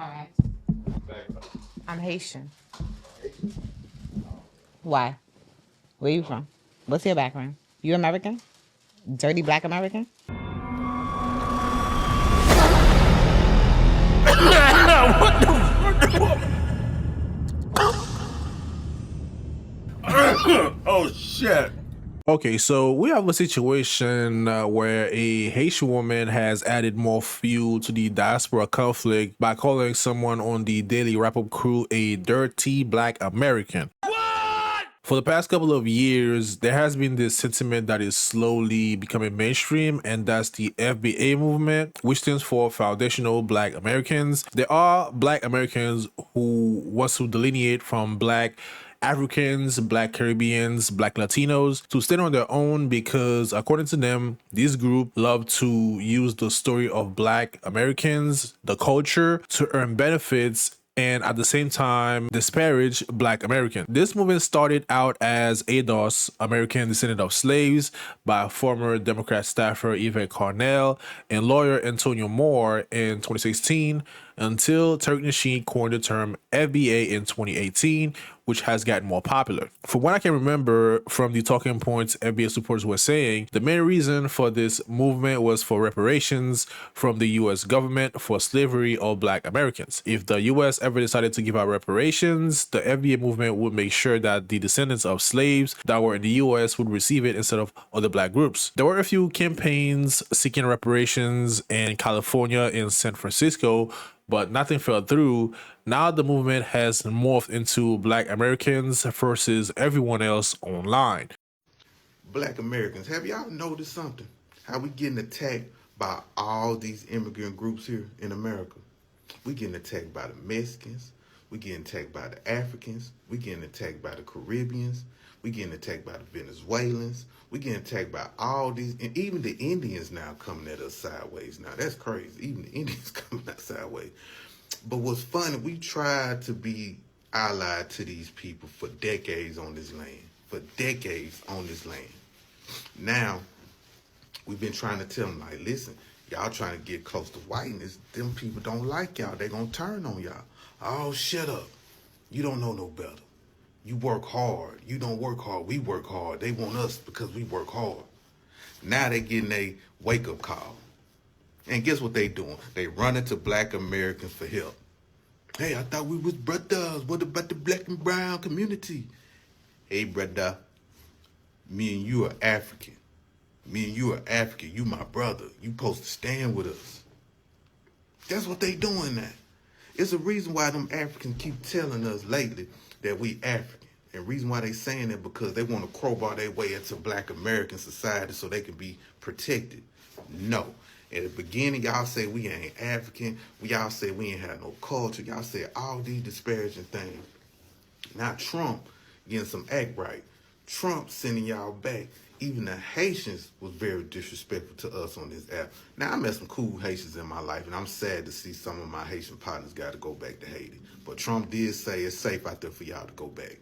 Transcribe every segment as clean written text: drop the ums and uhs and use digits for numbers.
right. I'm Haitian. Why? Where you from? What's your background? You American? Dirty black American? Oh shit. Okay, so we have a situation where a Haitian woman has added more fuel to the diaspora conflict by calling someone on the daily wrap-up crew a dirty black American. For the past couple of years, there has been this sentiment that is slowly becoming mainstream, and that's the FBA movement, which stands for Foundational Black Americans. There are Black Americans who want to delineate from Black Africans, Black Caribbeans, Black Latinos to stand on their own because, according to them, this group love to use the story of Black Americans, the culture, to earn benefits and at the same time disparage Black Americans. This movement started out as ADOS, American Descendant of Slaves, by former Democrat staffer Yvette Carnell and lawyer Antonio Moore in 2016 until Tariq Nasheed coined the term FBA in 2018, which has gotten more popular. From what I can remember from the talking points FBA supporters were saying, the main reason for this movement was for reparations from the US government for slavery of Black Americans. If the US ever decided to give out reparations, the FBA movement would make sure that the descendants of slaves that were in the US would receive it instead of other Black groups. There were a few campaigns seeking reparations in California and San Francisco, but nothing fell through. Now the movement has morphed into Black Americans versus everyone else online. Black Americans, have y'all noticed something? How we getting attacked by all these immigrant groups here in America? We getting attacked by the Mexicans. We getting attacked by the Africans. We getting attacked by the Caribbeans. We getting attacked by the Venezuelans. We getting attacked by all these, and even the Indians now coming at us sideways. Now that's crazy. Even the Indians coming at sideways. But what's funny, we tried to be allied to these people for decades on this land. For decades on this land. Now, we've been trying to tell them, like, listen, y'all trying to get close to whiteness. Them people don't like y'all. They gonna turn on y'all. Oh, shut up. You don't know no better. You work hard. You don't work hard. We work hard. They want us because we work hard. Now they getting a wake-up call. And guess what they doing? They running to Black Americans for help. Hey, I thought we was brothers. What about the Black and brown community? Hey, brother, me and you are African. Me and you are African. You my brother. You supposed to stand with us. That's what they doing now. It's a reason why them Africans keep telling us lately that we African. And reason why they saying that because they want to crowbar their way into Black American society so they can be protected. No. At the beginning, y'all say we ain't African. Y'all say we ain't had no culture. Y'all say all these disparaging things. Now Trump getting some act right. Trump sending y'all back. Even the Haitians was very disrespectful to us on this app. Now, I met some cool Haitians in my life, and I'm sad to see some of my Haitian partners got to go back to Haiti. But Trump did say it's safe out there for y'all to go back.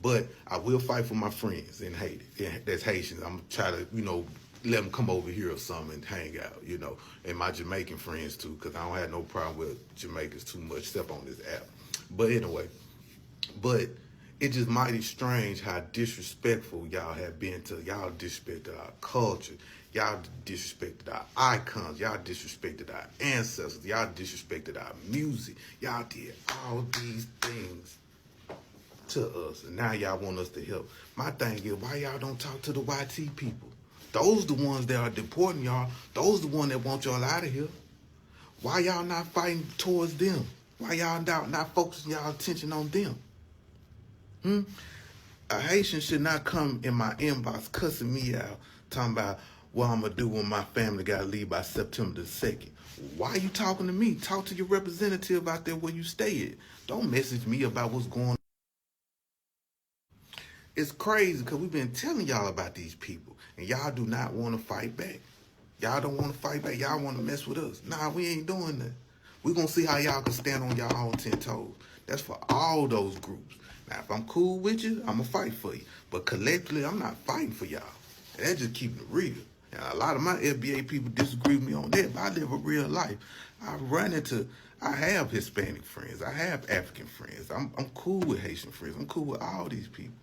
But I will fight for my friends in Haiti. That's Haitians. I'm going to try to, let them come over here or something and hang out, and my Jamaican friends too, because I don't have no problem with Jamaicans too much, except on this app. But anyway, it's just mighty strange how disrespectful y'all have been to. Y'all disrespected our culture. Y'all disrespected our icons. Y'all disrespected our ancestors. Y'all disrespected our music. Y'all did all these things to us. And now y'all want us to help. My thing is, why y'all don't talk to the YT people? Those the ones that are deporting y'all. Those the ones that want y'all out of here. Why y'all not fighting towards them? Why y'all not focusing y'all attention on them? A Haitian should not come in my inbox cussing me out, talking about what I'm going to do when my family got to leave by September the 2nd. Why are you talking to me? Talk to your representative out there where you stay at. Don't message me about what's going on. It's crazy because we've been telling y'all about these people, and y'all do not want to fight back. Y'all don't want to fight back. Y'all want to mess with us. Nah, we ain't doing that. We're going to see how y'all can stand on y'all own 10 toes. That's for all those groups. Now, if I'm cool with you, I'm going to fight for you. But collectively, I'm not fighting for y'all. And that's just keeping it real. And a lot of my FBA people disagree with me on that, but I live a real life. I have Hispanic friends. I have African friends. I'm cool with Haitian friends. I'm cool with all these people.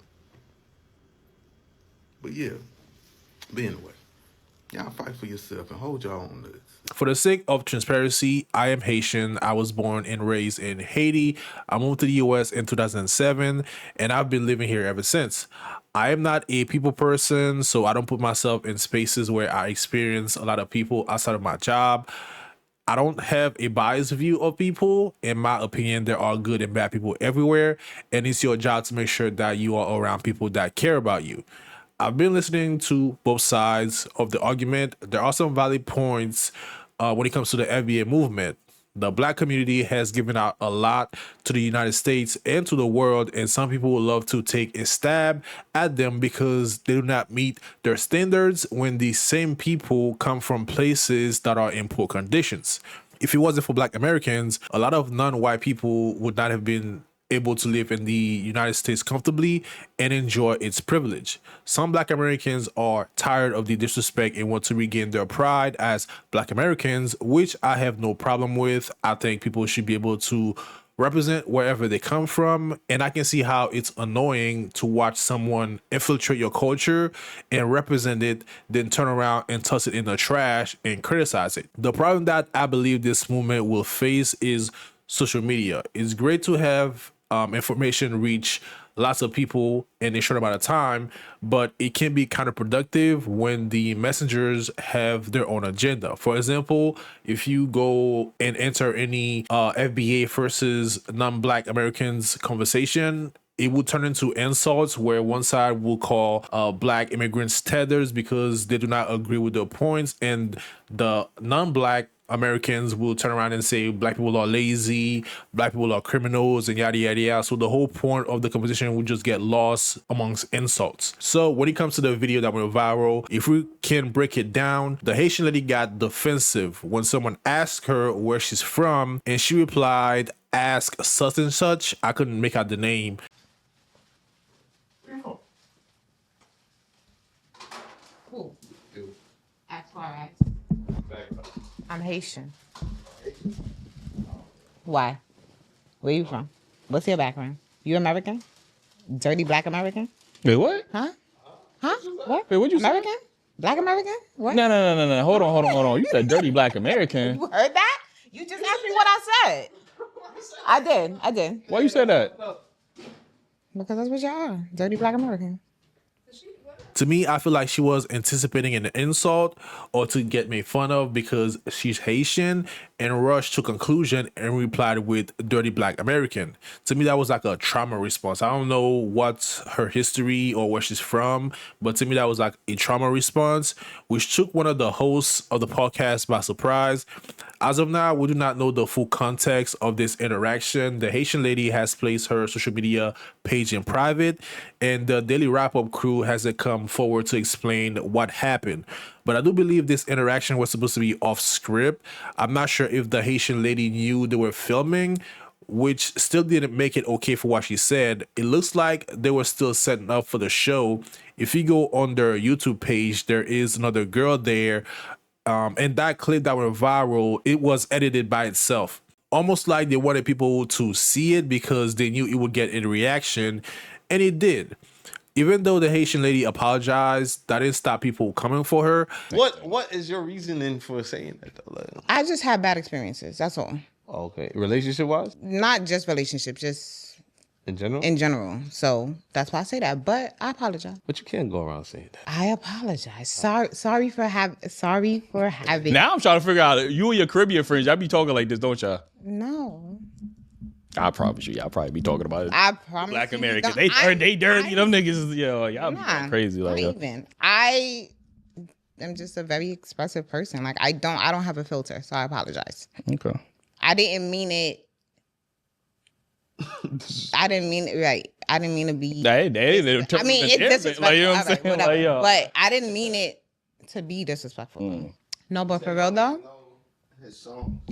But yeah, but anyway, y'all fight for yourself and hold your own nuts. For the sake of transparency, I am Haitian. I was born and raised in Haiti. I moved to the US in 2007, and I've been living here ever since. I am not a people person, so I don't put myself in spaces where I experience a lot of people outside of my job. I don't have a biased view of people. In my opinion, there are good and bad people everywhere, and it's your job to make sure that you are around people that care about you. I've been listening to both sides of the argument. There are some valid points when it comes to the FBA movement. The black community has given out a lot to the United States and to the world, and some people would love to take a stab at them because they do not meet their standards when these same people come from places that are in poor conditions. If it wasn't for black Americans, a lot of non-white people would not have been able to live in the United States comfortably and enjoy its privilege. Some black Americans are tired of the disrespect and want to regain their pride as black Americans, which I have no problem with. I think people should be able to represent wherever they come from, and I can see how it's annoying to watch someone infiltrate your culture and represent it, then turn around and toss it in the trash and criticize it. The problem that I believe this movement will face is social media. It's great to have information reach lots of people in a short amount of time, but it can be counterproductive when the messengers have their own agenda. For example, if you go and enter any FBA versus non-black Americans conversation, it will turn into insults where one side will call black immigrants tethers because they do not agree with their points, and the non-black Americans will turn around and say black people are lazy, black people are criminals, and yada yada yada. So the whole point of the conversation will just get lost amongst insults. So when it comes to the video that went viral, if we can break it down, the Haitian lady got defensive when someone asked her where she's from, and she replied, "Ask such and such." I couldn't make out the name. Who? As far as I'm Haitian. Why? Where you from? What's your background? You American? Dirty black American? Wait, what? Huh? Huh? What? Wait, what'd you say? American? Black American? What? No. Hold on. You said dirty black American. You heard that? You just asked me what I said. I did. Why you said that? Because that's what y'all are. Dirty black American. To me, I feel like she was anticipating an insult or to get made fun of because she's Haitian, and rushed to conclusion and replied with dirty black American. To me, that was like a trauma response. I don't know what's her history or where she's from, but to me, that was like a trauma response, which took one of the hosts of the podcast by surprise. As of now, we do not know the full context of this interaction. The Haitian lady has placed her social media page in private, and the Daily Wrap-Up crew hasn't come forward to explain what happened. But I do believe this interaction was supposed to be off script. I'm not sure if the Haitian lady knew they were filming, which still didn't make it okay for what she said. It looks like they were still setting up for the show. If you go on their YouTube page, there is another girl there. And that clip that went viral, it was edited by itself. Almost like they wanted people to see it because they knew it would get a reaction, and it did. Even though the Haitian lady apologized, that didn't stop people coming for her. What is your reasoning for saying that though? Like, I just had bad experiences. That's all. okay, relationship wise, Not just relationships, just in general. in general. So that's why I say that. But I apologize. But you can't go around saying that. I apologize. Sorry for having. Now I'm trying to figure out, you and your Caribbean friends, y'all be talking like this, don't y'all? No. I propromise you, y'all probably be talking about it. I promise. Black you Americans, don't. they dirty. Them niggas, y'all be going crazy like not that. even. I am just a very expressive person. Like I don't have a filter, so I apologize. Okay. I didn't mean it. I didn't mean it right. I didn't mean to be. I mean, it's disrespectful. Like, you know what I'm All right, saying? whatever. Like, yo. But I didn't mean it to be disrespectful. No, but for real though,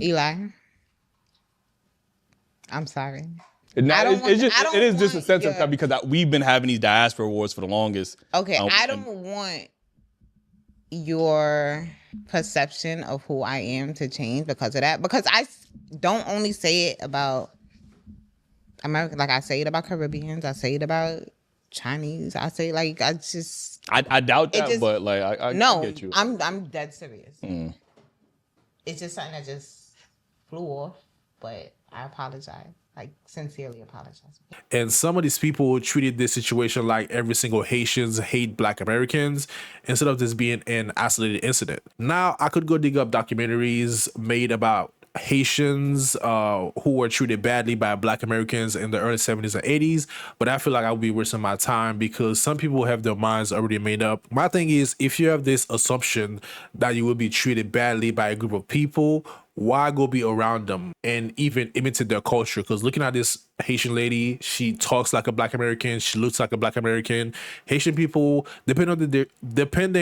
Eli, I'm sorry. No, I don't want- it's just, I don't it is just a want sense of your- because we've been having these diaspora awards for the longest. Okay, I and- don't want your perception of who I am to change because of that. Because I don't only say it about America, like I say it about Caribbeans, I say it about Chinese, I say like I just I doubt It that, just- but like I no, get you. I'm dead serious. It's just something that just flew off, but I apologize. Like sincerely apologize. And some of these people treated this situation like every single Haitians hate Black Americans instead of this being an isolated incident. Now, I could go dig up documentaries made about Haitians who were treated badly by Black Americans in the early 70s and 80s, but I feel like I would be wasting my time because some people have their minds already made up. My thing is, if you have this assumption that you will be treated badly by a group of people, why go be around them and even imitate their culture? Because looking at this Haitian lady, she talks like a Black American, she looks like a Black American. Haitian people, depending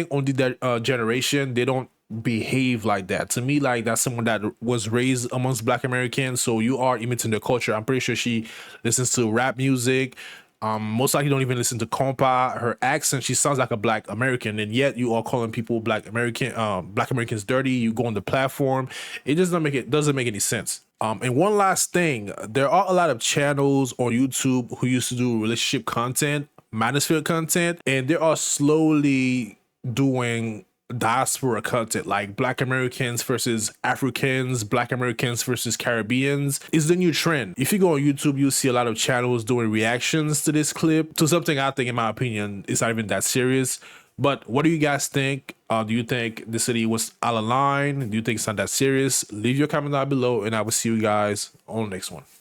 on the generation, they don't behave like that. To me, like that's someone that was raised amongst Black Americans, so you are imitating their culture. I'm pretty sure she listens to rap music. Most likely don't even listen to compa. Her accent, she sounds like a Black American, and yet you are calling people Black Americans dirty. You go on the platform, it just doesn't make any sense. And one last thing, there are a lot of channels on YouTube who used to do relationship content, manosphere content, and they are slowly doing diaspora content like Black Americans versus Africans, Black Americans versus Caribbeans is the new trend. If you go on YouTube, you'll see a lot of channels doing reactions to this clip, to something I think, in my opinion, is not even that serious. But what do you guys think? Do you think the city was out of line? Do you think it's not that serious? Leave your comment down below, and I will see you guys on the next one.